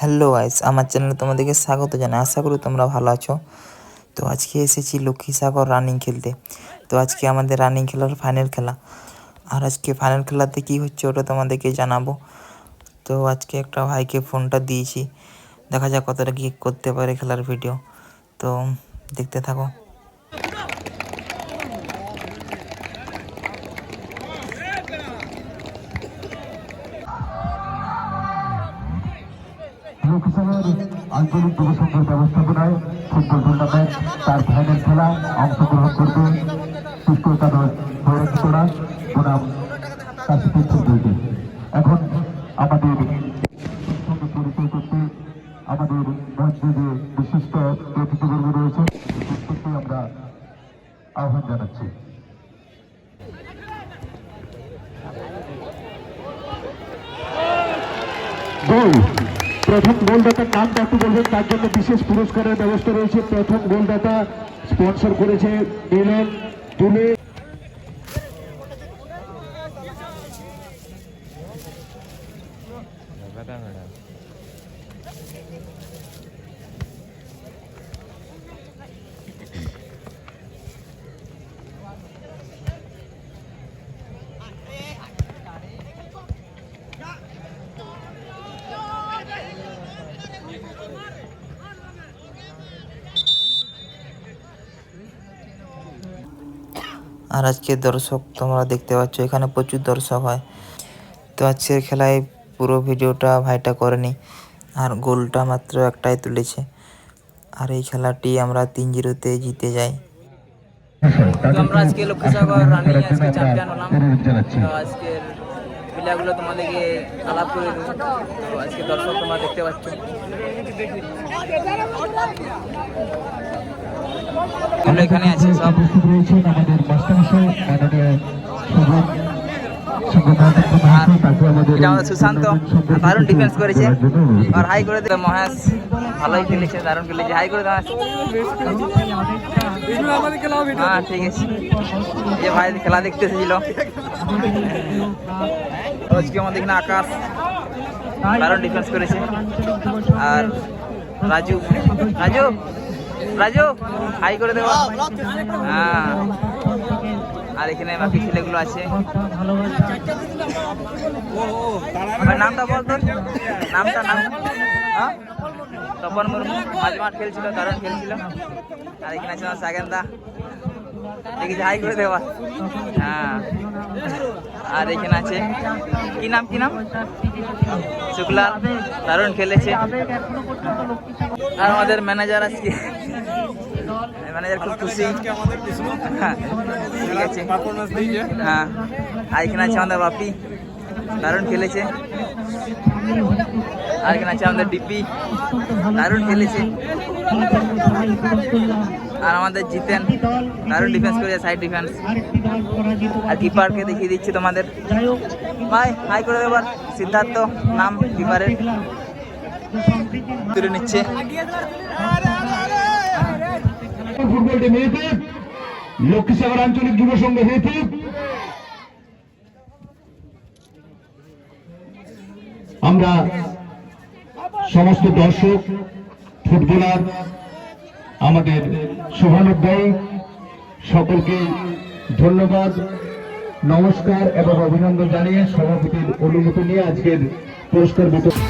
Hello guys, আমার চ্যানেলে তোমাদেরকে স্বাগত জানাই। আশা করি তোমরা ভালো আছো। তো আজকে এসেছি লক্ষ্মীসাগর রানিং খেলতে। তো আজকে আমাদের রানিং খেলার ফাইনাল খেলা, আর আজকে ফাইনাল খেলাতে কি হচ্ছে ওটা তোমাদেরকে জানাবো। তো আজকে একটা ভাইকে ফোনটা দিয়েছি, দেখা যাক কতটা কি করতে পারে খেলার ভিডিও। তো দেখতে থাকো। লক্ষ্মীসাগর আঞ্চলিক যুব সংঘের ব্যবস্থাপনায় ফুটবল টুর্নামেন্ট তার ফাইনাল খেলা অংশগ্রহণ করবে সুস্থ একাদশ ভৈরবীতরা বনাম কাশীপুর ফুটবলটি। এখন আমাদের সঙ্গে পরিচয় করতে আমাদের মঞ্চে যে বিশিষ্ট অতিথিবর্গ রয়েছে প্রত্যেককে আমরা আহ্বান জানাচ্ছি। প্রথম গোলদাতার নামটা একটু বলবেন, তার জন্য বিশেষ পুরস্কারের ব্যবস্থা রয়েছে। প্রথম গোলদাতা স্পন্সর করেছে মিলন তুলে। আর আজকের দর্শক তোমরা দেখতে পাচ্ছ, এখানে প্রচুর দর্শক হয়। তো আজকের খেলায় পুরো ভিডিওটা ভাইটা করেনি, আর গোলটা মাত্র একটাই তুলেছে। আর এই খেলাটি আমরা 3-0-তে জিতে যাই। আমরা আজকে লক্ষ্মীসাগর রানিং আজকে চ্যাম্পিয়ন হলাম। তো আজকের প্লেয়ারগুলো তোমাদেরকে আলাপ করে দেবো। তো আজকে দর্শক তোমরা দেখতে পাচ্ছ, এখানে আছে সব। এটা আমাদের সুশান্ত দারুণ ডিফেন্স করেছে, আর হাই করে দেবে মহেশ, ভালোই খেলেছে, দারুণ খেলেছে। হাই করে দেওয়া, হ্যাঁ ঠিক আছে। যে ভাই খেলা দেখতে এসেছিল আজকে আমাদের এখানে আকাশ দারুণ ডিফেন্স করেছে। আর রাজু রাজু রাজু হাই করে দেওয়া, হ্যাঁ। আর এখানে বাকি ছেলেগুলো আছে। নামটা বল তোর, নামটা হ্যাঁ তপন মুর্মু মাঝে মাঠ খেলছিল, দারুণ খেলছিল। আর এখানে আছে আমার সাগেন্দা, দেখেছি হাই করে দেওয়া, হ্যাঁ। আর এখানে আছে কি নাম শুক্লাল, দারুণ খেলেছে। আর আমাদের ম্যানেজার আজকে, ম্যানেজার খুব খুশি, ঠিক আছে, হ্যাঁ। আর এখানে আছে আমাদের বাপি, দারুণ খেলেছে। আর এখানে আছে আমাদের ডিপি, দারুণ খেলেছে। আর আমাদের জিতেন দারুণ ডিফেন্স করেছে, সাইড ডিফেন্স। আর কিপারকে দেখিয়ে দিচ্ছি তোমাদের, ভাই হাই করে দেবার। সিদ্ধার্থ নাম কিপারের, তুলে নিচ্ছে। ফুটবল টিম হেতু লক্ষ্মীসাগর আঞ্চলিক যুব সংঘ হেতু আমরা সমস্ত দর্শক, ফুটবলার, আমাদের শুভানুধ্যায়ী সকলকে ধন্যবাদ, নমস্কার এবং অভিনন্দন জানিয়ে সভাপতির অনুমতি নিয়ে আজকের পুরস্কার বিতরণ।